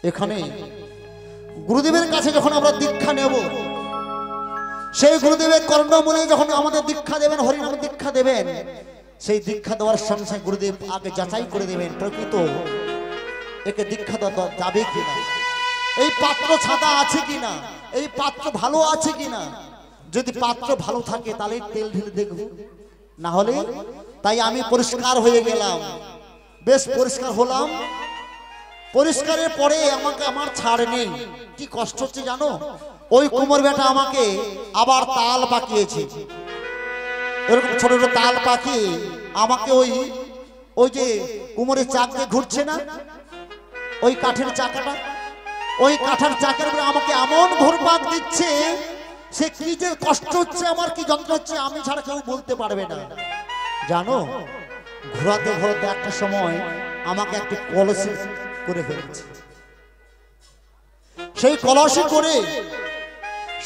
এখানে গুরুদেবের কাছে যখন আমরা দীক্ষা নেব, সেই গুরুদেবের কর্ণমূলে যখন আমাদের দীক্ষা দেবেন, হরিনাম দীক্ষা দেবেন, সেই দীক্ষা দেওয়ার সঙ্গে সঙ্গে গুরুদেব আগে যাচাই করে দেবেন প্রকৃত একে দীক্ষা দেওয়া যাবে কিনা, এই পাত্র ছাদা আছে কিনা, এই পাত্র ভালো আছে কিনা। যদি পাত্র ভালো থাকে তাহলে তেল ঢেলে দেখব, না হলে তাই আমি পরিষ্কার হয়ে গেলাম, বেশ পরিষ্কার হলাম। পরিষ্কারের পরে আমাকে আমার ছাড় নেই, কি কষ্ট হচ্ছে জানো? ওই কুমোর বেটা আমাকে আবার তাল পাকিয়েছে, এরকম ছোট ছোট তাল পাকিয়ে আমাকে ওই যে কুমোরের চাকে ঘুরছে না, ওই কাঠের চাকাটা, ওই কাঠের চাকের উপরে আমাকে এমন ঘুরপাক দিচ্ছে, সে কি যে কষ্ট হচ্ছে, আমার কি যন্ত্রণা হচ্ছে আমি ছাড়া কেউ বলতে পারবে না জানো। ঘোরাতে ঘোরাতে একটা সময় আমাকে একটি কলসি করে ফেলেছে, সেই কলসি করে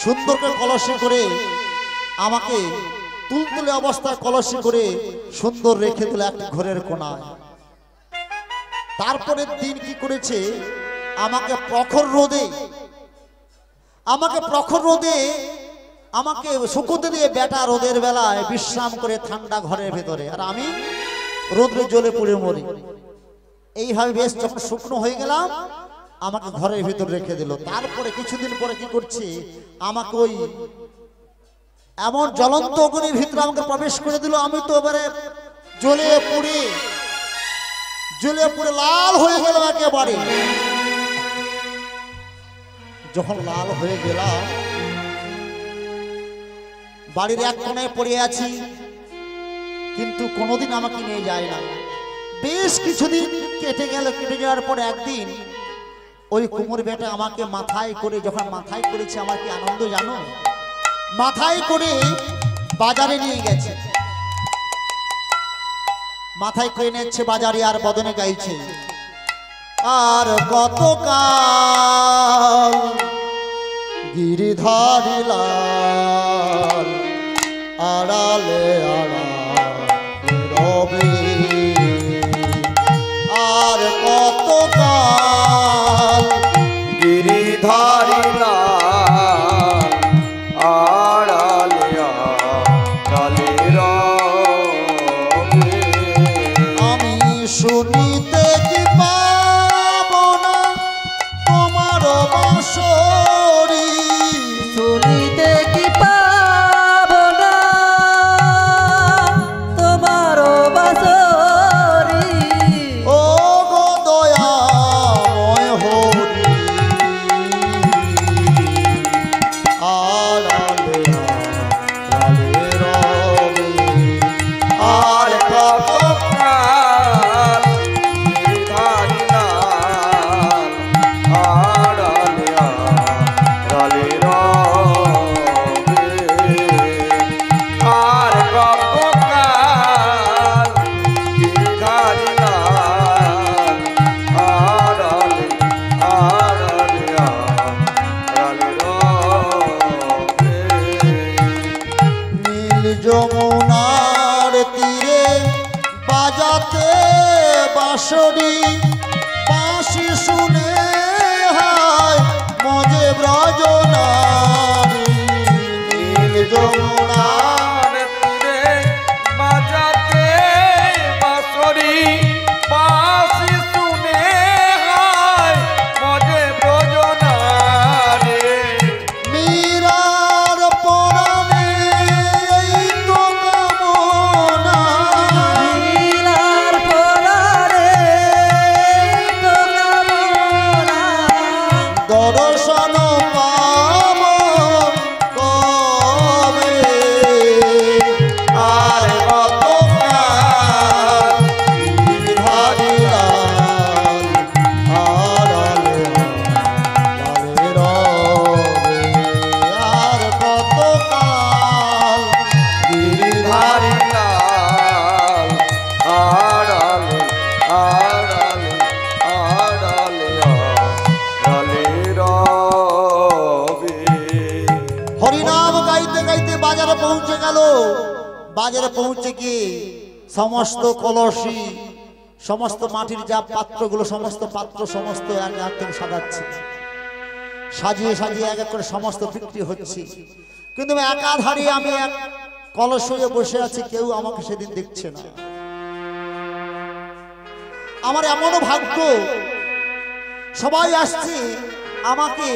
সুন্দর করে কলসি করে আমাকে তুলতুলে অবস্থায় কলসি করে সুন্দর রেখে দিল একটা ঘরের কোণায়। তারপরের দিন কি করেছে, আমাকে প্রখর রোদে আমাকে শুকোতে দিয়ে বেটা রোদের বেলায় বিশ্রাম করে ঠান্ডা ঘরের ভেতরে, আর আমি রোদে জ্বলে পুড়ে মরি। এইভাবে বেশ যখন শুকনো হয়ে গেলাম আমাকে ঘরের ভিতর রেখে দিল। তারপরে কিছুদিন পরে কি করছে, আমাকে ওই এমন জ্বলন্ত অগ্নির ভিতরে আমাকে প্রবেশ করে দিল। আমি তো এবারে জ্বলে পুড়ে লাল হয়ে গেলাম একেবারে। যখন লাল হয়ে গেলাম বাড়ির এক কোণায় পড়ে আছি, কিন্তু কোনোদিন আমাকে নিয়ে যায় না। বেশ কিছুদিন কেটে যাওয়ার পর একদিন ওই কুমোর বেটা আমাকে মাথায় করে, যখন মাথায় করেছে আমার কি আনন্দ জানো, মাথায় করে বাজারে নিয়ে গেছে, মাথায় করে নিচ্ছে বাজারে, আর বদনে গাইছে, আর কতকাল গিরিধারী লাল আড়ালে আড়ালে রবে, আর কতকাল গিরিধারী লাল আড়ালে আড়ালে রবে। আমি শুনিতে কি পাব না তোমার বাঁশরি, শুনিতে কি পাব না তোমার বাঁশরি, ও গো দয়াময় হরি, আড়ালে আড়ালে রবে, আর কতকাল গিরিধারী লাল আড়ালে আড়ালে রবে, আর কতকাল গিরিধারী লাল আড়ালে আড়ালে আড়ালে রবে। নীল যমুনার তীরে বাজাতে বাঁশরি, বাঁশি শুনে হায় মজে ব্রজ নারী, নীল যমুনার তীরে বাজাতে বাঁশরি, বাঁশি শুনে হায় মজে ব্রজনারে। মীরার পরাণে এই তো কামনা, নীলার পরারে তো কামনা, দর্শন পাব কবে, আর কতকাল গিরিধারী লাল আড়ালে আড়ালে রবে, আর কতকাল গিরিধারী লাল আড়ালে আড়ালে আড়ালে আড়ালে রবে। হরিনাম গাইতে গাইতে বাজারে পৌঁছে গেল। বাজারে পৌঁছে গিয়ে সমস্ত কলসি সমস্ত মাটির যা পাত্রগুলো সমস্ত পাত্র সমস্ত এক থেকে সাজাচ্ছি, সাজিয়ে সাজিয়ে এক এক করে সমস্ত বিক্রি হচ্ছে। কিন্তু একাধারে আমি এক কলস হয়ে বসে আছি, কেউ আমাকে সেদিন দেখছে না। আমার এমনও ভাগ্য, সবাই আসছে আমাকে,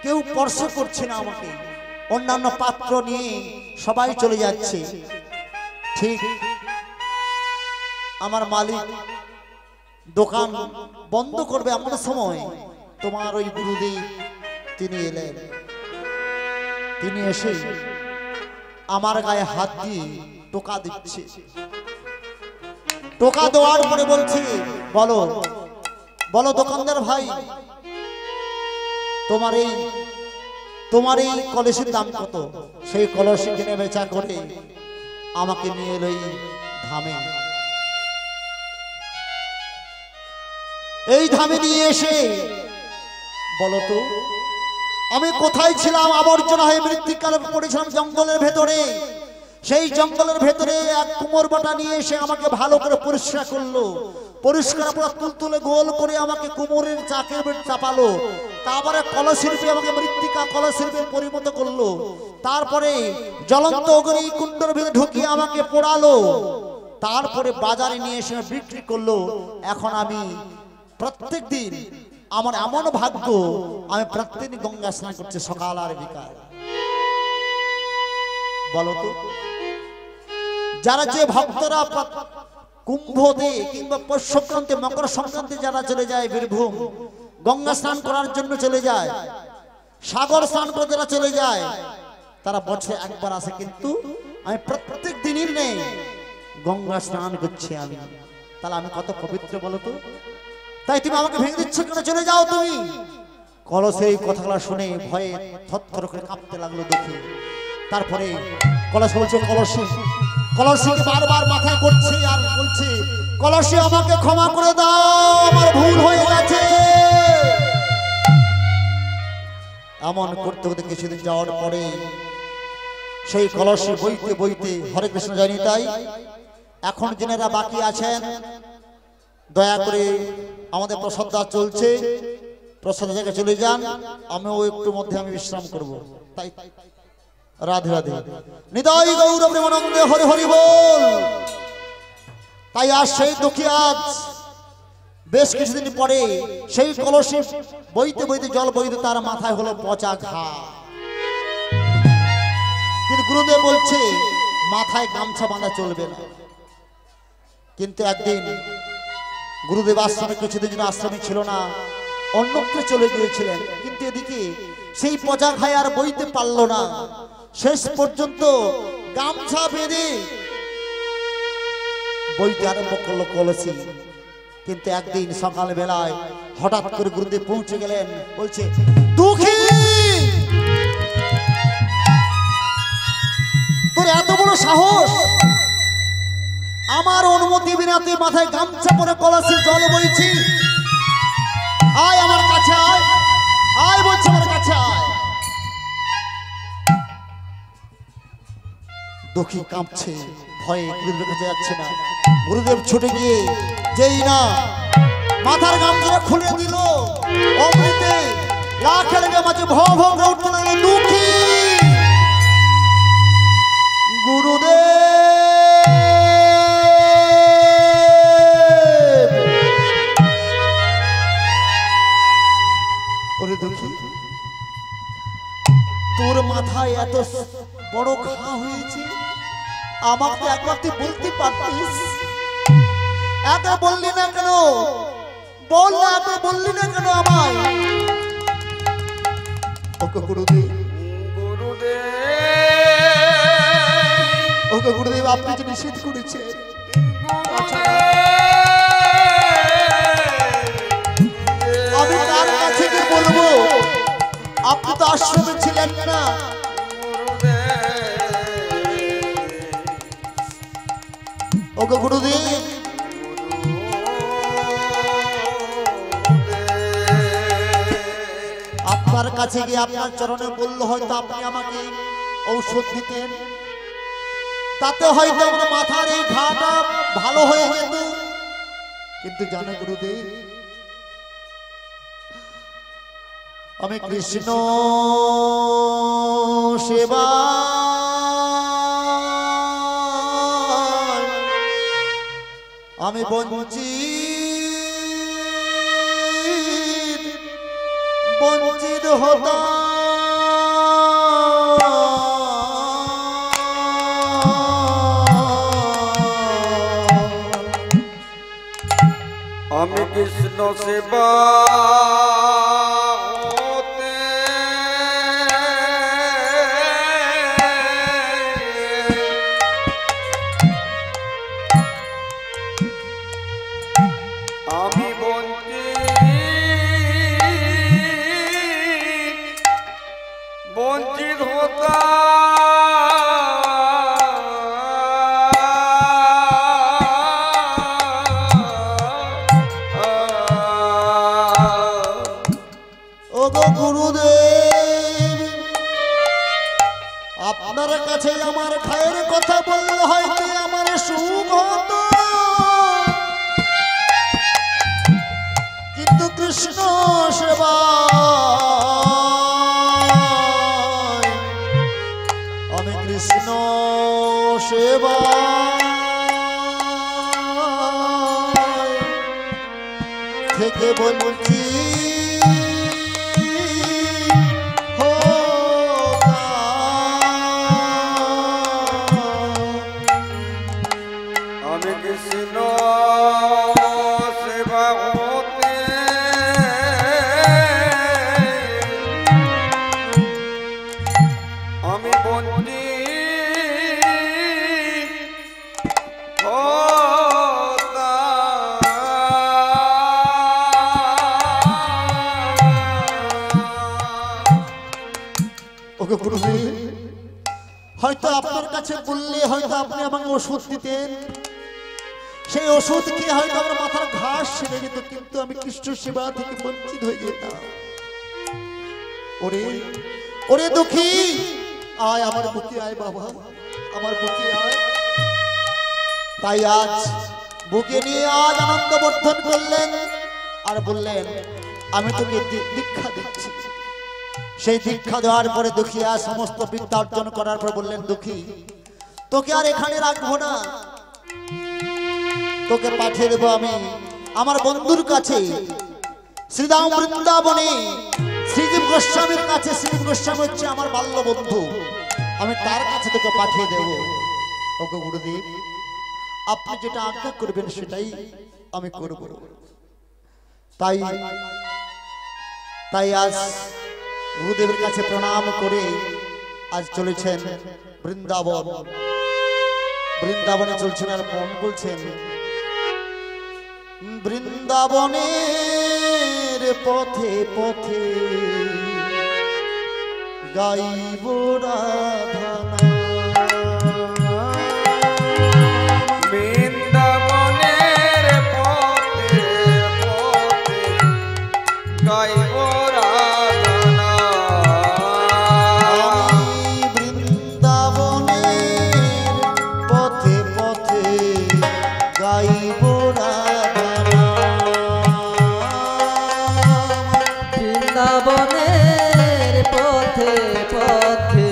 কেউ স্পর্শ করছে না আমাকে, অন্যান্য পাত্র নিয়ে সবাই চলে যাচ্ছে। ঠিক আমার মালিক দোকান বন্ধ করবে এমন সময় তোমার ওই গুরুদেব তিনি এলেন। তিনি এসে আমার গায়ে হাত দিয়ে টোকা দিচ্ছে। টোকা দেওয়ার পরে বলছে, বলো বলো দোকানদার ভাই, তোমার এই কলসের দাম কত? সেই কলসি কিনে বেচা করে আমাকে নিয়ে এলো এই ধামে। এই ধামে নিয়ে এসে বলো তো আমি কোথায় ছিলাম? আবর্জনা হয়ে মৃত্তিকালে পড়েছিলাম জঙ্গলের ভেতরে। সেই জঙ্গলের ভেতরে এক কুমোর বাটা নিয়ে এসে আমাকে ভালো করে পরিষ্কার করলো। পরিষ্কার পুরো তুলতুলে গোল করে আমাকে কুমোরের চাকে চাপালো। তারপরে কলশিল্পী আমাকে মৃত্তিকা কলশিল্পে পরিণত করলো। তারপরে জ্বলন্ত অগ্নি কুণ্ডের ভিতরে ঢুকিয়ে আমাকে পোড়ালো। তারপরে বাজারে নিয়ে এসে বিক্রি করলো। এখন আমি প্রত্যেক দিন, আমার এমন ভাগ্য, আমি প্রত্যেকদিন গঙ্গা স্নান করছি সকাল আর বিকাল। বলো তো যারা যে ভক্তরা কুম্ভতে কিংবা পৌষ সংক্রান্তি মকর সংক্রান্তি যারা চলে যায় বীরভূম, গঙ্গা স্নান করার জন্য চলে যায়, সাগর স্নান করে যারা চলে যায়, তারা বছরে একবার আসে। কিন্তু আমি প্রত্যেক দিনই নেই গঙ্গা স্নান করছি আমি। তাহলে আমি কত পবিত্র বলো তো? তাই তুমি আমাকে ভেঙে দিচ্ছ কেন? চলে যাও তুমি। কলসে এই কথাগুলো শুনে ভয়ে থরথর করে কাঁপতে লাগলো দেখি। তারপরে কলস বলছে, কলসি বারবার মাথায় করছে আর বলছে, কলসি আমাকে ক্ষমা করে দাও, আমার ভুল হয়ে গেছে। এমন করতে করতে কিছুদিন যাওয়ার পরে সেই কলসি বইতে বইতে, হরে কৃষ্ণ জানি তাই এখন যিনারা বাকি আছেন দয়া করে আমাদের প্রসাদ চলছে, প্রসাদ জায়গায় চলে যান, আমিও একটু মধ্যে আমি বিশ্রাম করব। তাই রাধে রাধে, নিতাই গৌর প্রেমানন্দে হরি হরি বল। তাই আজ সেই দুঃখী, আজ বেশ কিছুদিন পরে সেই কলসি বইতে বইতে জল বইতে তার মাথায় হলো পচা ঘা। কিন্তু গুরুদেব বলছে মাথায় গামছা বাঁধা চলবে না। কিন্তু একদিন গুরুদেব আশ্রমে কিছুদিন জন্য আশ্রমে ছিল না, অন্যত্র চলে গিয়েছিলেন। কিন্তু এদিকে সেই পচা ঘায় আর বইতে পারলো না। শেষ পর্যন্ত গামছা বেঁধে বইতে আরম্ভ করলো কলসি। কিন্তু একদিন সকাল বেলায় হঠাৎ করে গুরুদেব পৌঁছে গেলেন। বলছে, দুঃখী তোর এত বড় সাহস, আমার অনুমতি বিনা তুই মাথায় গামছা পরে কলসির জল বইছি? আয় আমার কাছে আয়, আয় বলছে আমার কাছে আয়। দুঃখী কাঁপছে, ভয়ে গুরুদেবের কাছে যাচ্ছে না। গুরুদেব ছুটে গিয়ে যেই না মাথার গামছা খুলে দিল, অমৃতে লাখের মাঝে ভ ভ করে উঠতে লাগলো, দুঃখী গুরুদেব। ওরে দুঃখী, তোর মাথায় এত বড় ঘা হয়েছে, আমাকে একবার তুই বলতে পারতিস। এত বললি না কেন? বল না, এত বললি না কেন আমায়? ওকে গুরুদেব, ওকে গুরুদেব, আপনি যে নিষেধ করেছেন, আমি কার কাছে গিয়ে বলবো? আপনি তো আশ্রমে ছিলেন না। ওকে গুরুদেব, আপনার কাছে গিয়ে আপনার চরণে বললো হয়তো আপনি আমাকে ঔষধ দিতেন, তাতে হয়তো আমার মাথার এই ঘাটা ভালো হয়ে যেত। কিন্তু জানো গুরুদেব, আমি কৃষ্ণ সেবা আমি বঞ্চিত হতাম। আমি কৃষ্ণ সেবা হতে আমি বঞ্চিত গুরুদেব, আপনার কাছে আমার খায়ের কথা বললে হয়তো আমার সুখ হতো, কিন্তু কৃষ্ণ সেবা আমি কৃষ্ণ সেবা থেকে বলছি কৃষ্ণ সেবা হতে আমি বঞ্চিত ওকে গুরুদেব, হয়তো আপনার কাছে বললে হয়তো আপনি আমাকে ওষুধ দিতেন, সেই ওষুধ খেয়ে হয়তো আমার মাথার ঘাস ছেড়ে যেত, কিন্তু আমি কৃষ্ণ সেবা থেকে বঞ্চিত হয়ে যেতাম। ওরে ওরে দুঃখী, আয় আমার বুকে আয় বাবা, আমার বুকে আয়। তাই আজ বুকে নিয়ে আজ আনন্দ বর্ধন করলেন আর বললেন আমি তোকে দীক্ষা দিচ্ছি। সেই দীক্ষা দেওয়ার পরে দুঃখিয়া সমস্ত বিদ্যা অর্জন করার পর বললেন দুঃখী, তোকে আর এখানে রাখবো না, তোকে পাঠিয়ে দেবো আমি আমার বন্ধুর কাছে শ্রীধাম বৃন্দাবনে শ্রীজীব গোস্বামীর কাছে। শ্রীজীব গোস্বামী হচ্ছে আমার বাল্য বন্ধু, আমি তার কাছে তোকে পাঠিয়ে দেব। ওকে গুরুদেব, আপনি যেটা আজ্ঞা করবেন সেটাই আমি করব। তাই তাই আজ গুরুদেবের কাছে প্রণাম করে আজ চলেছেন বৃন্দাবন। বৃন্দাবনে চলছেন আর মন বলছেন বৃন্দাবনের পথে পথে গাইব রাধা। বৃন্দাবনের পথে পথে গাইব রাধা। বৃন্দাবনের পথে পথে গাইব বৃন্দাবনের পথে পথে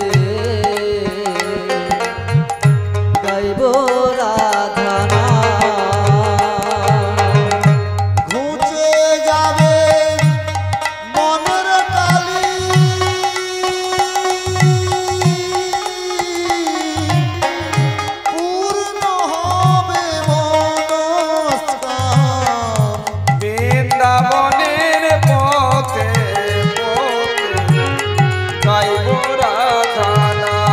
গাইব রাধা নাম। ঘুচে যাবে মনের কালি, পূর্ণ হবে মনস্কাম। বৃন্দাবনের পথে পথে গাইব রাধা নাম।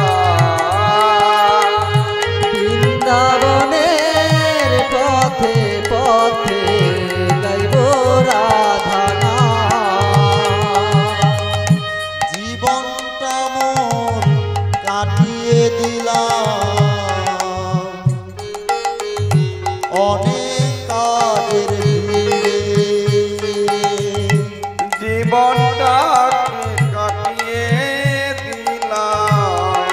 বৃন্দাবনের পথে পথে গাইব রাধা নাম। জীবনটা মোর কাটিয়ে দিলাম অনেক কাজের ভিড়ে। জীবনটাকে কাটিয়ে দিলাম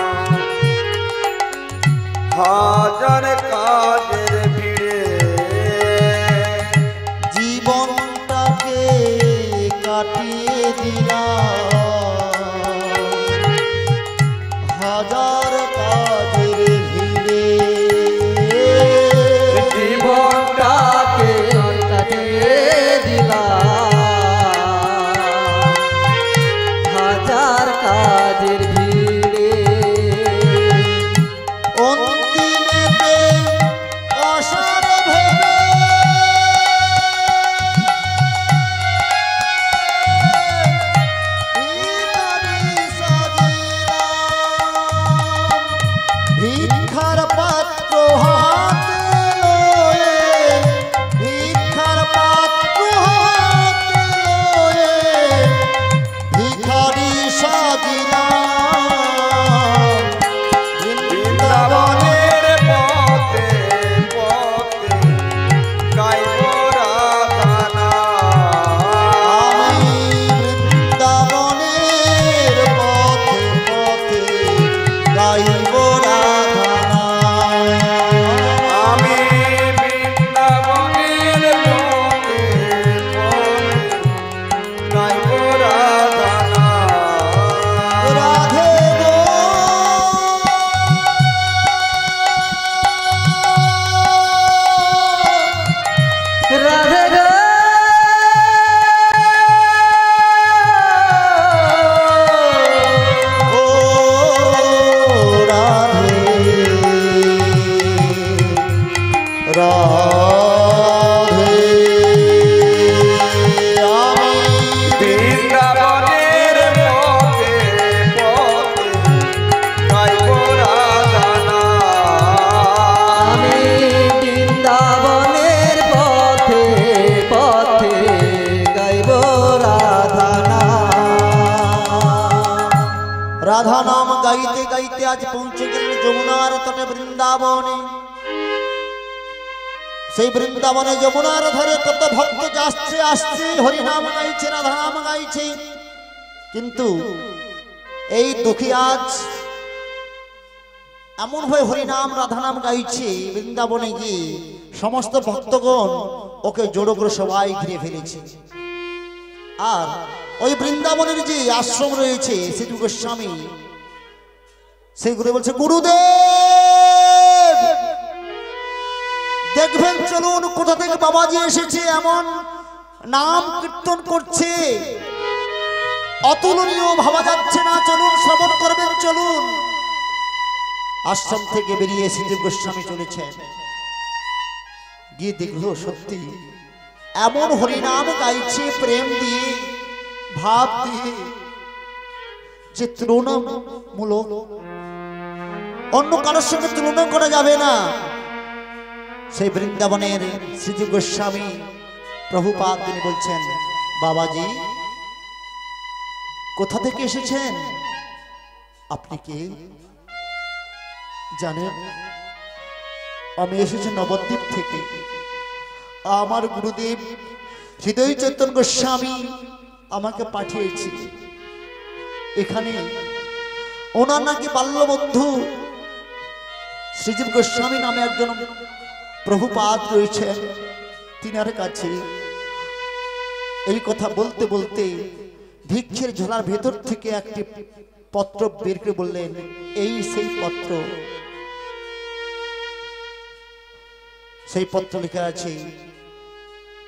হাজার কাজের ভিড়ে। দিলাম হাজার কাজের ভিড়ে জীবনটাকে কাটিয়ে দিলাম হাজার কাজের ভিড়ে অন্তিমেতে অসার ভেবে ভিক্ষার পাত্র হাতে লয়ে ভিক্ষার পাত্র হাতে লয়ে ভিখারি সাজিলাম বৃন্দাবনে বৃন্দাবনের পথে পথে গাইব রাধা আমি বৃন্দাবনের পথে পথে গাইব রাধা আমি বৃন্দাবনের পথে পথে গাইব রাধা রাধে গো রাধে গো ও রাধে রাধে আমি বৃন্দাবনের পথে পথে গাইব রাধা আমি বৃন্দাবনের পথে পথে গাইব রাধা রাধা নাম গাইতে গাইতে আজ পৌঁছে গেলেন যমুনার তটে বৃন্দাবনে। সেই বৃন্দাবনে যমুনার ধারে কত ভক্ত আসছে আসছে হরিনাম গাইছে রাধা নাম গাইছে, কিন্তু এই দুঃখী আজ এমন ভাবে হরিনাম রাধা নাম গাইছে বৃন্দাবনে গিয়ে সমস্ত ভক্তগণ ওকে জড়ো করে সবাই ঘিরে ফেলেছে। আর ওই বৃন্দাবনের যে আশ্রম রয়েছে শ্রী গোস্বামী সেই গুরু বলছে, গুরুদেব দেখবেন চলুন কোথা থেকে বাবাজি এসেছে, এমন নাম কীর্তন করছে অতুলনীয় ভাবা যাচ্ছে না, চলুন শ্রবণ করবেন চলুন। আশ্রম থেকে বেরিয়ে শ্রী গোস্বামী চলেছেন, গিয়ে দেখলো সত্যি এমন হরিনাম গাইছে প্রেম দিয়ে ভাব দিয়ে যে তুলনামূলক অন্য কারোর সঙ্গে তুলনা করা যাবে না। সেই বৃন্দাবনের শ্রী গোস্বামী প্রভুপাদ তিনি বলছেন, বাবাজি কোথা থেকে এসেছেন? আপনি কে জানেন? আমি এসেছি নবদ্বীপ থেকে। আমার গুরুদেব হৃদয় চৈতন্য গোস্বামী আমাকে পাঠিয়েছি এখানে। ওনার নাকি বাল্যবন্ধু শ্রীজীব গোস্বামী নামে একজন প্রভুপাদ রয়েছেন, তিনার কাছে। এই কথা বলতে বলতে ভিক্ষের ঝোলার ভেতর থেকে একটি পত্র বের করে বললেন, এই সেই পত্র। সেই পত্র লেখা আছে,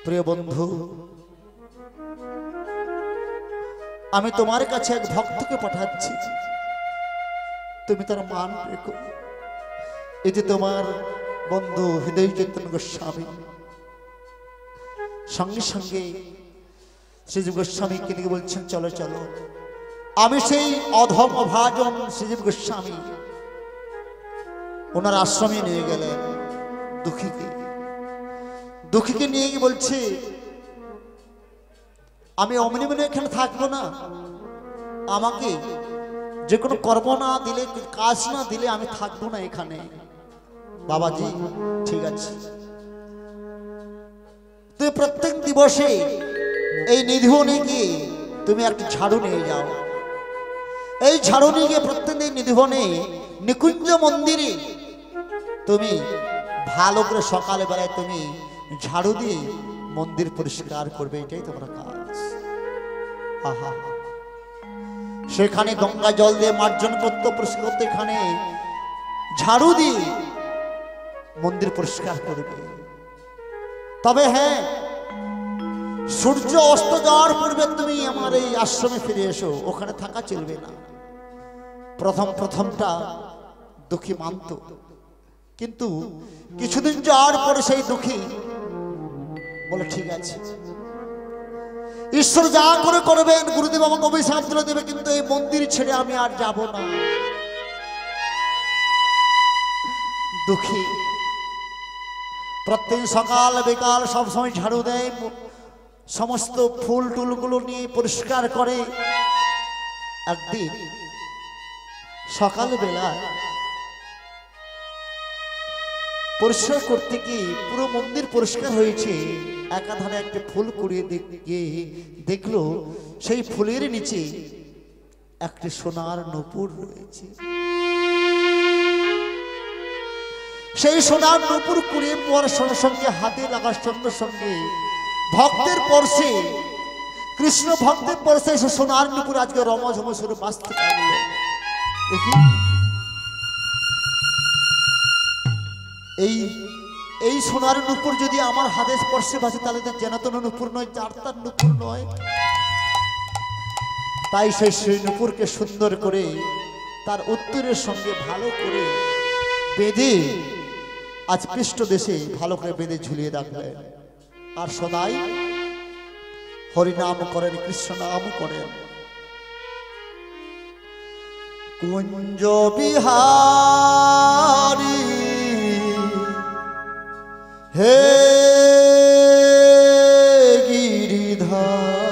প্রিয় বন্ধু আমি তোমার কাছে এক ভক্তকে পাঠাচ্ছি, তুমি তার মান রেখো। এই যে তোমার বন্ধু হৃদয় চৈতন্য গোস্বামী। সঙ্গে সঙ্গে শ্রীজীব গোস্বামীকে নিয়ে বলছেন, চলো চলো। আমি সেই অধম অভাজন শ্রীজীব গোস্বামী ওনার আশ্রমে নিয়ে গেলেন দুঃখীকে। দুঃখীকে নিয়ে গিয়ে বলছে, আমি অমনি মনে এখানে থাকবো না, আমাকে যে কোনো কর্ম না দিলে কাজ না দিলে আমি থাকবো না এখানে। বাবাজি ঠিক আছে, তুমি প্রত্যেক দিবসে এই নিধিবনে গিয়ে তুমি একটা ঝাড়ু নিয়ে যাও। এই ঝাড়ু নিয়ে গিয়ে প্রত্যেক দিন নিধিবনে নিকুঞ্জ মন্দিরে তুমি ভালো করে সকালে বেলায় তুমি ঝাড়ু দিয়ে মন্দির পরিষ্কার করবে, এটাই তোমার কাজ। আহা, সেখানে গঙ্গা জল দিয়ে মার্জন করতে পরিষ্কার করতে, এখানে ঝাড়ু দিয়ে মন্দির পরিষ্কার করবে। তবে হ্যাঁ, সূর্য অস্ত যাওয়ার পূর্বে তুমি আমার এই আশ্রমে ফিরে এসো, ওখানে থাকা চলবে না। প্রথমটা দুঃখী মানত, কিন্তু কিছুদিন যাওয়ার পরে সেই দুঃখী বলে ঠিক আছে, ঈশ্বর যা করে করবেন, গুরুদেব আমাকে অভিশাপ তুলে দেবে, কিন্তু এই মন্দির ছেড়ে আমি আর যাব না। দুঃখী প্রত্যেক সকাল বিকাল সবসময় ঝাড়ু দেয়, সমস্ত ফুল টুলগুলো নিয়ে পরিষ্কার করে। একদিন সকালবেলা পরিষ্কার করতে গিয়ে পুরো মন্দির পরিষ্কার হয়েছে, একাধারে একটা ফুল কুড়িয়ে গিয়ে দেখলো সেই ফুলের নিচে একটি সোনার নূপুর রয়েছে। সেই সোনার নূপুর কুড়িয়ে পড়ার সঙ্গে সঙ্গে হাতে লাগার সঙ্গে সঙ্গে ভক্তের পরশে, কৃষ্ণ ভক্তের পরশে সে সোনার নূপুর আজকে রমঝম সুরে বাঁচতে পারল। দেখি এই সোনার নূপুর যদি আমার হাতে স্পর্শে বাঁচে, তাহলে তো জেনাতন নূপুর নয়, যারতার নূপুর নয়। তাই সেই নূপুরকে সুন্দর করে তার উত্তরের সঙ্গে ভালো করে বেঁধে আজ পৃষ্ঠ দেশে ভালো করে বেঁধে ঝুলিয়ে রাখলেন। আর সদাই হরিনাম করেন, কৃষ্ণ নাম করেন। কুঞ্জ বিহারী হে গিরিধারী,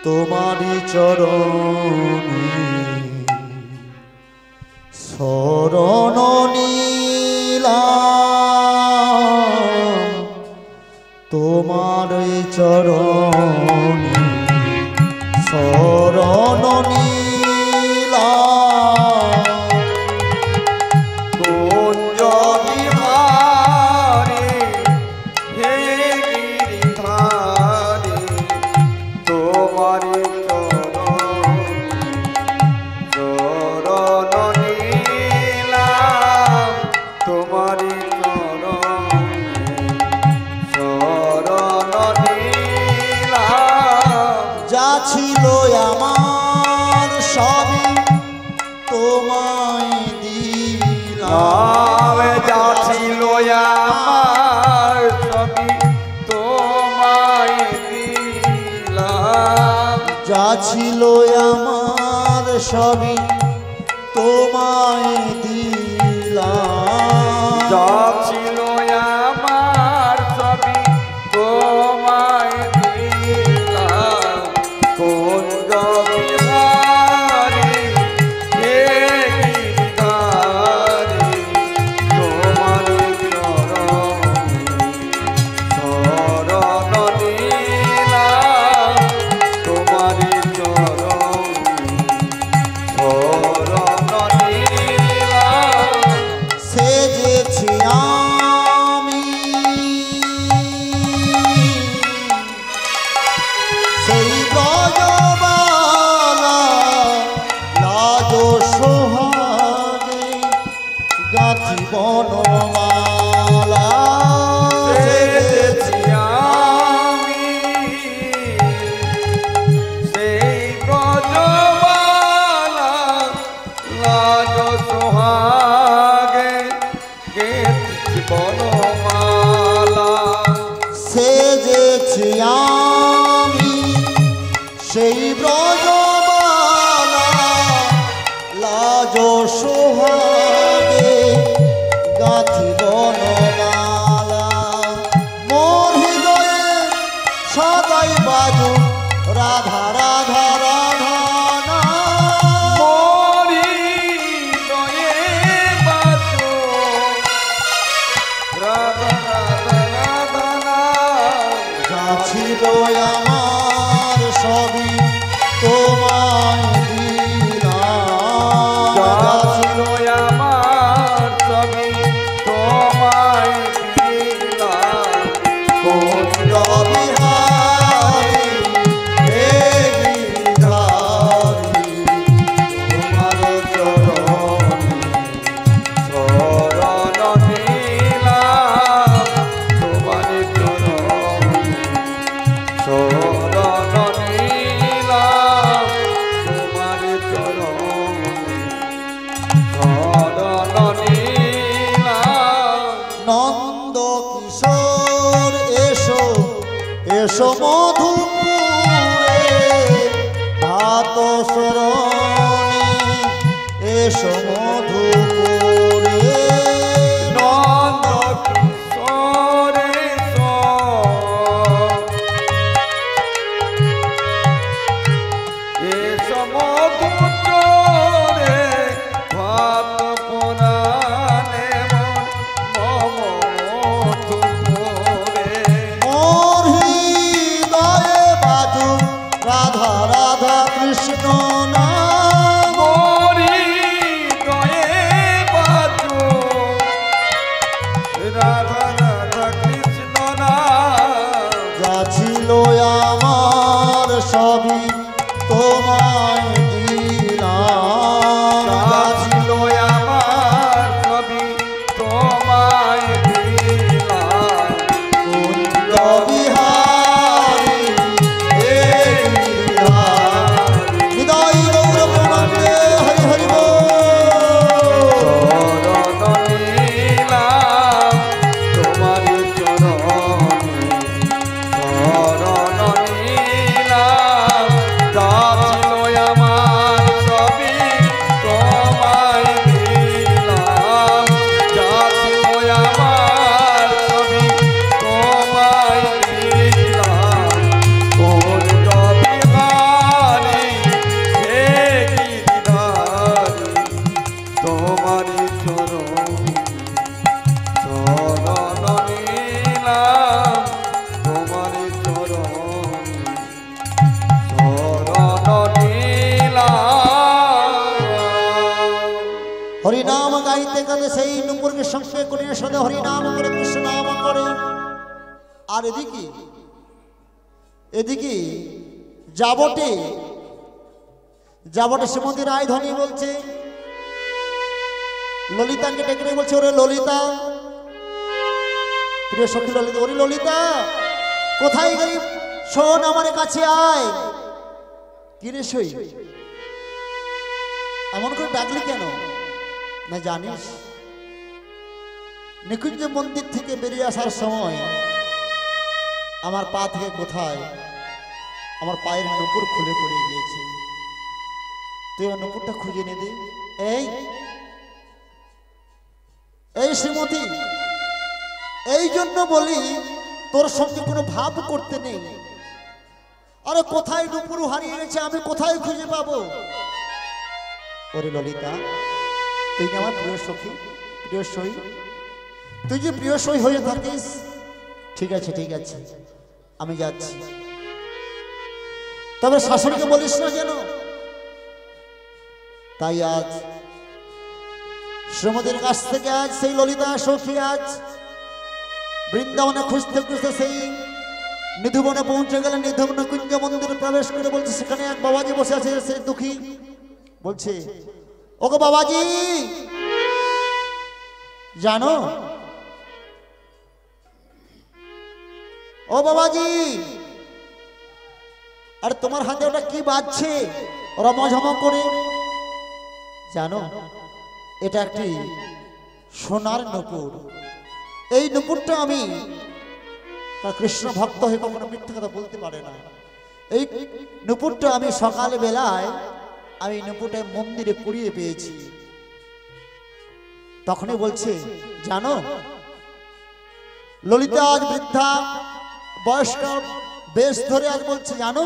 তোমারি চরণে শরণ নিলাম, তোমার চরণে শরণ নিলাম। কুঞ্জ বিহারী হে গিরিধারী, তোমারি চরণ নিলাম, তোমারি চরণ নিলাম। যা ছিল আমার সবই তোমায় দিলাম, যা ছিল আমার সবই তোমায় দিলাম, যা ছিল আমার সবই তোমায় দিলাম, যা ছিল আমার সবই তোমায় দিলাম। কুঞ্জ বিহারী হে গিরিধারী, তোমারি চরণ নিলাম, তোমারি চরণ নিলাম। সেজেছি আমি সেই ব্রজবালা, লাজ সোহাগে গাঁথি বনমালা। সেজেছি আমি সেই ব্রজবালা, লাজ সোহাগে গেঁথেছি বনমালা। সেজেছি আমি সেই ব্রজবালা, লাজ সোহাগে গাঁথি বনমালা। মোর হৃদয়ে সদাই বাজু রাধা রাধা রাধা না। মরি দয়ে বাজো রাধা রাধা রাধা না। যা ছিল আমার সবই তোমায় দিলাম, যা ছিল আমার সবই তোমায় নন্দ কিশোর এসো এসো মধুপুরে ভাত শরণে এসো মধুপুরে নন্দ কিশোরে এ সমুদ্রে ভাত পুরাণে মম মধুপুরে মোর হৃদয়ে বাজু রাধা রাধা কৃষ্ণ নাম মরি গয়ে বাজু রাধা রাধা কৃষ্ণ নাম যা ছিল আমার সবই তোমায় দিলাম যা ছিল আমার সবই তোমায় দিলাম কুঞ্জ বিহারী হে গিরিধারী। হৃদয় গৌর প্রেমানন্দে হরি হরি বল। চরণ নীলাম তোমারি চরণে চরণ নীলাম যা ছিল আমার সবই তোমায় দিলাম যা ছিল আমার সবই তোমায় দিলাম কুঞ্জ বিহারী হে গিরিধারী তোমারি চরণ চরণ নীলাম তোমারি চরণ চরণ নীলাম হরিনাম গাইতে গাইতে সেই নুপুরকে সঙ্গে করে সদা হরিনাম করে কৃষ্ণ নাম করে। আর এদিকে এদিকে যাবটে যাবটে শ্রীমতী রায়ধনী বলছে ললিতাকে ডেকে নিয়ে বলছে ওরে ললিতা প্রিয় সখী ললিতা ওরে ললিতা কোথায় গেলি শোন আমার কাছে আয় কিরে সই এমন করে ডাকলি কেন না জানিস নিকুঞ্জ মন্দির থেকে বেরিয়ে আসার সময় আমার পা থেকে কোথায় আমার পায়ের নুপুর খুলে পড়ে গিয়েছে তুই আমার নুপুরটা খুঁজে নে দে। এই এই শ্রীমতী এই জন্য বলি তোর সঙ্গে কোনো ভাব করতে নেই। আরে কোথায় নুপুর হারিয়ে গেছে আমি কোথায় খুঁজে পাবো? ওরে ললিতা তুই কি আমার প্রিয় সখী প্রিয় সই তুই যে প্রিয় সই হয়ে থাকিস ঠিক আছে আমি যাচ্ছি তবে শাশুড়িকে বলিস না যেন। তাই আজ শ্রীমতীর কাছ থেকে আজ সেই ললিতা সখী আজ বৃন্দাবনে খুঁজতে খুঁজতে সেই নিধুবনে পৌঁছে গেলেন। নিধুবন কুঞ্জ মন্দিরে প্রবেশ করে বলছে সেখানে এক বাবাজি বসে আছে সে দুঃখী বলছে ওগো বাবাজি জানো ও বাবাজি আর তোমার হাতে ওটা কি বাজছে রমঝম করে জানো এটা একটি সোনার নুপুর। এই নুপুরটা আমি কৃষ্ণ ভক্ত হয়ে কখনো মিথ্যা কথা বলতে পারে না। এই নুপুরটা আমি সকাল বেলায় আমি নুপুরটা মন্দিরে কুড়িয়ে পেয়েছি। তখনই বলছে জানো ললিতা আজ বৃদ্ধা বয়স্ক বেশ ধরে আজ বলছে জানো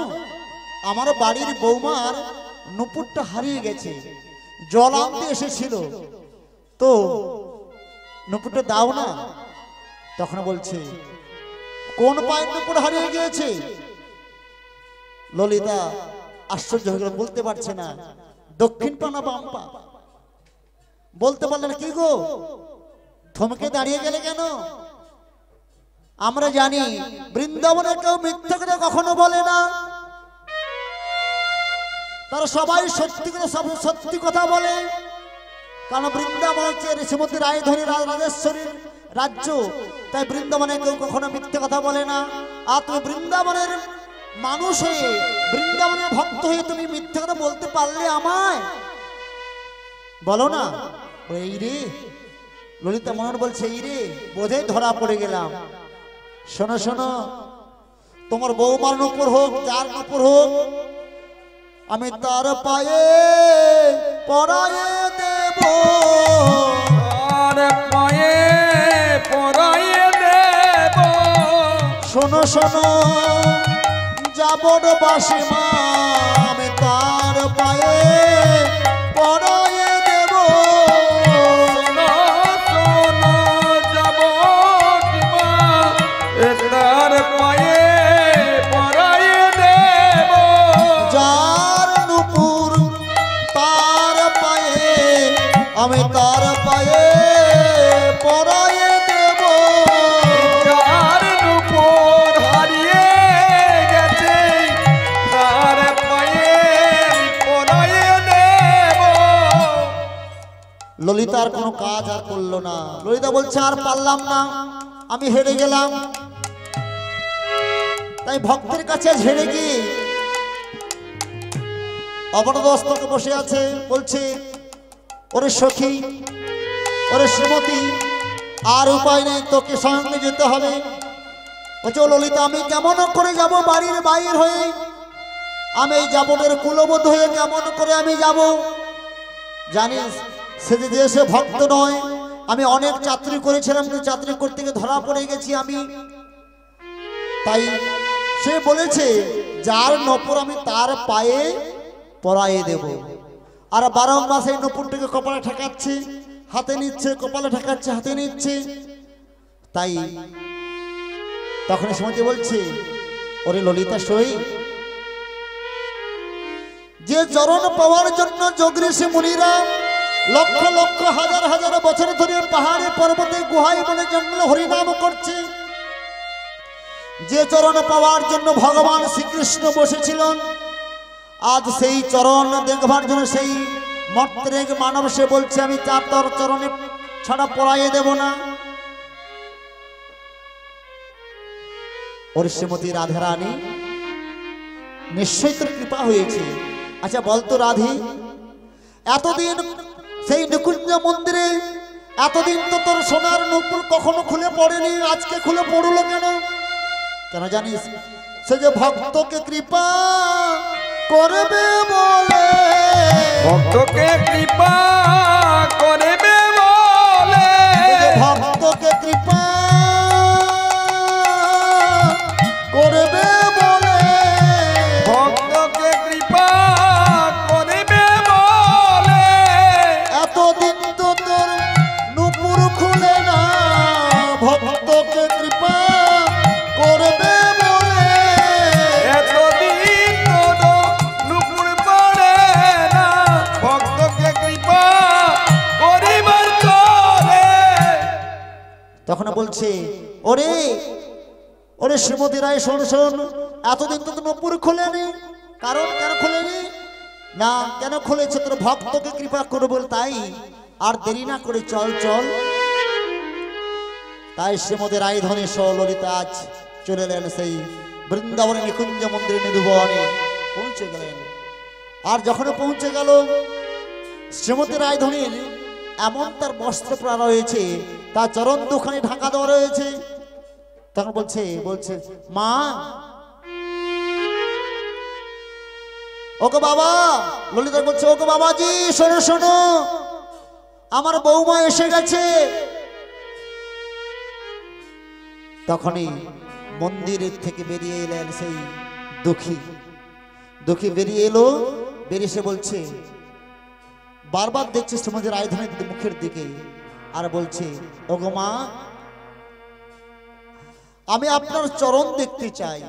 আমার বাড়ির বৌমার নুপুরটা হারিয়ে গেছে জল আনতে এসেছিল তো নুপুরটা দাও না। তখন বলছে কোন পায়ের নুপুর হারিয়ে গিয়েছে? ললিতা আশ্চর্য হয়ে গেল বলতে পারছে না দক্ষিণ পা না বাম পা বলতে পারলেন কি গো থমকে দাঁড়িয়ে গেলে কেন? আমরা জানি বৃন্দাবনে কেউ মিথ্যা কথা কখনো বলে না। তারা সবাই সত্যি কথা সত্যি কথা বলে, কারণ বৃন্দাবন হচ্ছে শ্রীমতী রায়ধনী রাজেশ্বরীর রাজ্য, তাই বৃন্দাবনে কেউ কখনো মিথ্যে কথা বলে না। আর তুমি বৃন্দাবনের মানুষ হয়ে, বৃন্দাবনের ভক্ত হয়ে তুমি মিথ্যে কথা বলতে পারলে আমায় বলো না। এই রে ললিতা মনোহর বলছে, এই রে বোধহয় ধরা পড়ে গেলাম। শোনো শোনো, তোমার বৌমার উপর হোক, যার উপর হোক, আমি তার পায়ে পরায়ে দেব, তার পায়ে পরায়ে দেব। শোনো শোনো যাবর বাসী মা, আমি তার পায়ে পরায়ে দেব। শোনো শোনো যাব মা, তার পায়ে পরায়ে দেব। যার নুপুর তার পায়ে, আমি তার পায়ে পরায়ে দেব। যার নুপুর হারিয়ে গেছে, তার পায়ে পরায়ে দেব। ললিতার কোনো কাজ আর করলো না। ললিতা বলছে আর পারলাম না, আমি হেরে গেলাম। তাই ভক্তের কাছে ঝেড়ে গিয়ে অবনদস্তকে বসে আছে, বলছে ওরে সখী, ওরে শ্রীমতী, আর উপায় নেই, তোকে সঙ্গে যেতে হবে। বলছে ও ললিতা, আমি কেমন করে যাব বাড়ির বাইর হয়ে, আমি এই যাবনের কুলবধূ হয়ে কেমন করে আমি যাব? জানিস সে যে দেশে ভক্ত নয়, আমি অনেক চাকরি করেছিলাম, কিন্তু চাকরি করতে গিয়ে ধরা পড়ে গেছি আমি। তাই সে বলেছে যার নপুর আমি তার পায়ে পরায়ে দেব। আর 12 মাস এই নপুরটাকে কপালে ঠেকাচ্ছে, হাতে নিচ্ছে, কপালে ঠেকাচ্ছে, হাতে নিচ্ছে। তাই তখন সময় বলছে, ওরে ললিতা সই, যে চরণ পাওয়ার জন্য যোগ ঋষি মুনিরা লক্ষ লক্ষ হাজার হাজার বছর ধরে পাহাড়ে পর্বতে গুহায় বনে জঙ্গলে হরিনাম করছে, যে চরণ পাওয়ার জন্য ভগবান শ্রীকৃষ্ণ বসেছিলেন, আজ সেই চরণ দেখবার জন্য সেই মর্ত্রেক মানব সে বলছে আমি তার চরণে ছাড়া পরাইয়ে দেব না। ওর শ্রীমতী রাধা রানী, নিশ্চয়ই তোর কৃপা হয়েছে। আচ্ছা বলতো রাধে, এতদিন সেই নিকুঞ্জ মন্দিরে এতদিন তো তোর সোনার নূপুর কখনো খুলে পড়েনি, আজকে খুলে পড়লো কেন? কেন জানিস? সে যে ভক্তকে কৃপা করবে বলে, ভক্তকে কৃপা করবে বলে, ভক্তকে কৃপা করবে বলে, ভক্তকে কৃপা করবে বলে, এতদিন তো তোর নূপুর খুলে না, ভক্তকে কৃপা করবে বলে, এতদিন তোর নুপুর পড়ে না, ভক্তকে কৃপা করিবার করে। তখন বলছে ওরে ওরে শ্রীমতী রায়, শোন শোন, এতদিন তো নূপুর খুলেনি, কারণ কেন খুলেনি না, কেন খুলেছে? তোর ভক্তকে কৃপা করবো তাই, আর দেরি না করে চল চল। তাই শ্রীমতী রায়ধনী সহ ললিতা আজ চলে এলেন সেই বৃন্দাবনের নিকুঞ্জ মন্দিরে নিধুবনে পৌঁছে গেলেন। আর যখন পৌঁছে গেল, শ্রীমতী রায়ধনীর এমন তার বস্ত্র পরা রয়েছে, তার চরণ দুখানি ঢাকা দেওয়া রয়েছে। তখন বলছে বলছে মা, ওকে বাবা, ললিতা বলছে ওকে বাবাজি, শোনো শোনো, আমার বৌমা এসে গেছে। তখনই মন্দিরের থেকে বেরিয়ে এলেন সেই দুঃখী দুঃখী বেরিয়ে এলো, বেরিয়ে এসে বলছে, বারবার দেখছে শ্রীমতী রায়ধনীর মুখের দিকে, আর বলছে ওগো মা, আমি আপনার চরণ দেখতে চাই,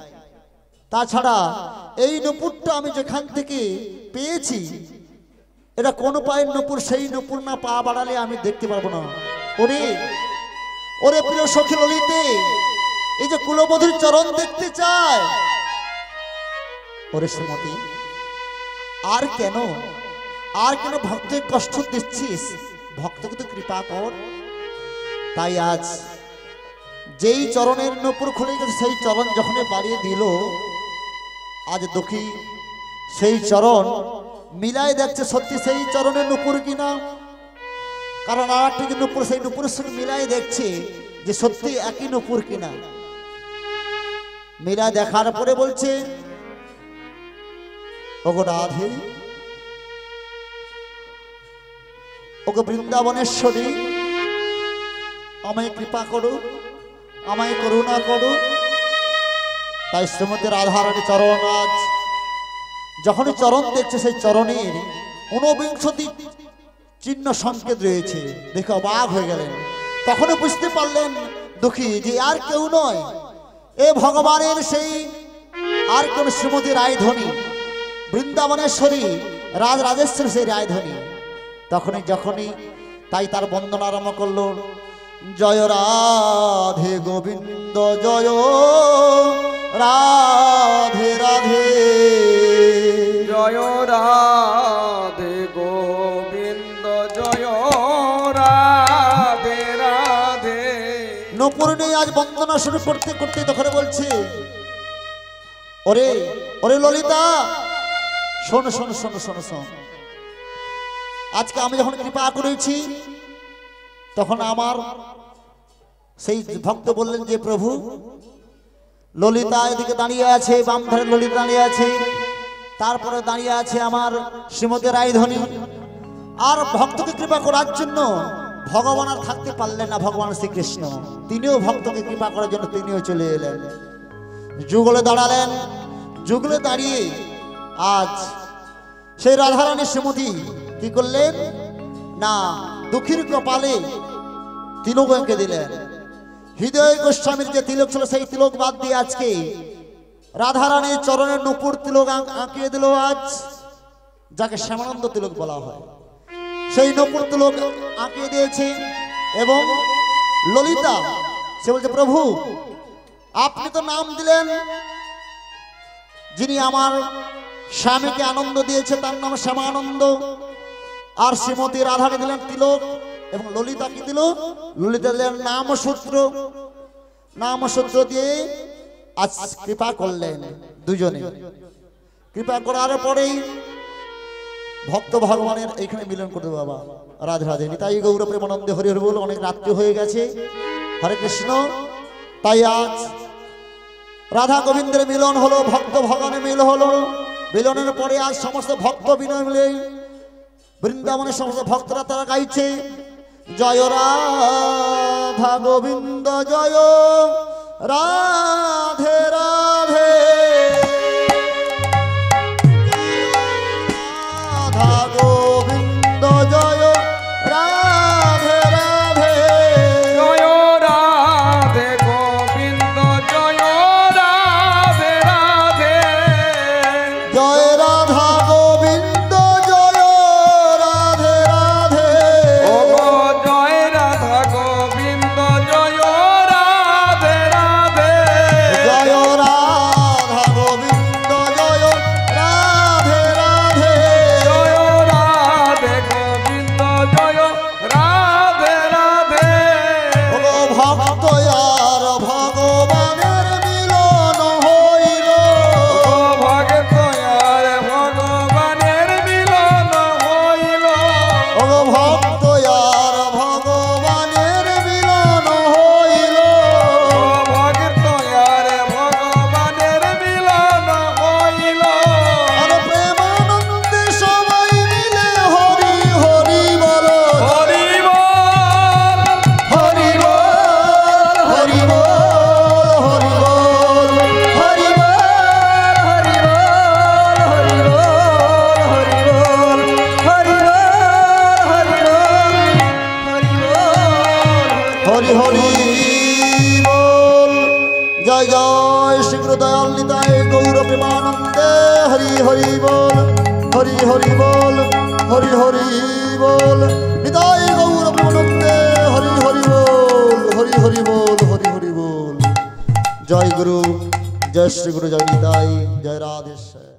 তাছাড়া এই নূপুরটা আমি যেখান থেকে পেয়েছি এটা কোন পায়ের নূপুর, সেই নূপুর না পা বাড়ালে আমি দেখতে পারবো না। ওরে ওরে প্রিয় সখী ললিতে, এই যে কুলবধূর চরণ দেখতে চায়। ওরে শ্রীমতী, আর কেন আর কেন ভক্তকে কষ্ট দিচ্ছিস? ভক্তকে তো কৃপা কর। তাই আজ যেই চরণের নূপুর খুলে গেছে সেই চরণ যখন বাড়িয়ে দিল, আজ দুঃখী সেই চরণ মিলাই দেখছে সত্যি সেই চরণের নূপুর কিনা। কারণ আর ঠিক নূপুর সেই নূপুরের সঙ্গে মিলাই দেখছে যে সত্যি একই নূপুর কিনা। মিলাই দেখার পরে বলছে, ওগো রাধে, ওগো বৃন্দাবনেশ্বরী, আমায় কৃপা করো, আমায় করুণা করো। তাই শ্রীমতী রাধারানী চরণ আজ যখনই চরণ দেখছে সেই চরণের 49 চিহ্ন সংকেত রয়েছে, দেখে অবাক হয়ে গেলেন। তখনই বুঝতে পারলেন দুঃখী যে আর কেউ নয়, এ ভগবানের সেই আর কোন শ্রীমতী রায়ধনী, বৃন্দাবনেশ্বরী রাজরাজেশ্বরী সেই রায়ধনী। যখনই তাই তার বন্দনা আরম্ভ করলো, জয় রাধে গোবিন্দ জয় রাধে রাধে, জয় রাধে গোবিন্দ জয় রাধে রাধে। নূপুর নিয়ে আজ বন্দনা শুরু করতে করতে তখন বলছে, ওরে ওরে ললিতা, শোন শোন শোন শোন শোন, আজকে আমি যখন কৃপা করেছি তখন আমার সেই ভক্ত বললেন যে প্রভু, ললিতা এদিকে দাঁড়িয়ে আছে, বাম ধারে ললিতা দাঁড়িয়ে আছে, তারপরে দাঁড়িয়ে আছে আমার শ্রীমতী রায়ধনী। আর ভক্তকে কৃপা করার জন্য ভগবান আর থাকতে পারলেন না, ভগবান শ্রীকৃষ্ণ তিনিও ভক্তকে কৃপা করার জন্য তিনিও চলে এলেন, যুগলে দাঁড়ালেন। যুগলে দাঁড়িয়ে আজ সেই রাধারানী শ্রীমতী কি করলেন না, দুঃখীর কপালে তিলক এঁকে দিলেন। হৃদয় গোস্বামীর যে তিলক ছিল সেই তিলক বাদ দিয়ে আজকে রাধারানীর চরণের নূপুর তিলক আঁকিয়ে দিল আজ, যাকে শ্যামানন্দ তিলক বলা হয়। সেই নূপুর তিলক আঁকিয়ে দিয়েছে। এবং ললিতা সে বলছে, প্রভু আপনি তো নাম দিলেন যিনি আমার স্বামীকে আনন্দ দিয়েছে, তার নাম শ্যামানন্দ। আর শ্রীমতী রাধাকে দিলেন তিলক, এবং ললিতা কি দিল, ললিতা দিলেন নামসূত্র। নামসূত্র দিয়ে আজ কৃপা করলেন দুজনে। কৃপা করার পরেই ভক্ত ভগবানের এইখানে মিলন করতে বাবা। রাধে রাধে, নিতাই গৌর প্রেমানন্দে হরি হরি বল। অনেক রাত্রি হয়ে গেছে, হরে কৃষ্ণ। তাই আজ রাধা গোবিন্দের মিলন হলো, ভক্ত ভগবানের মিলন হলো। মিলনের পরে আজ সমস্ত ভক্ত বিনয় মিলে বৃন্দাবনের সমস্ত ভক্তরা তারা গাইছে, জয় রাধা গোবিন্দ জয় রাধে রাধে, রাধা গোবিন্দ জয় রাধে রাধে, জয় রাধে গোবিন্দ জয় রাধে রাধে, জয় রাধা গোবিন্দ জয় রাধে রাধে, ও গো জয় রাধা গোবিন্দ জয় রাধে রাধে, জয় রাধা গোবিন্দ জয় রাধে রাধে, জয় রাধে গোবিন্দ জয় রাধে রাধে। ওগো ভক্ত আর ভগবানের মিলন হইল, ও ভক্ত আর ভগবানের মিলন হইল, ওগো ভক্ত আর ভগবানের মিলন হইল, ও ভক্ত আর ভগবানের মিলন হইল। আর প্রেমানন্দে সবাই মিলে হরি হরি বল, হরি বল, হরি বল, হরি বল, হরি বল, হরি বল, হরি হরি বল। জয় জয় শ্রী গুরু দয়াল নিতাই গৌর প্রেমানন্দে হরি হরি বল, হরি হরি বল, হরি হরি বল। নিতাই গৌর প্রেমানন্দে হরি হরি বল, হরি হরি বল, হরি হরি বল। জয় গুরু, জয় শ্রী গুরু, জয় নিতাই, জয় রাধেশ্বর।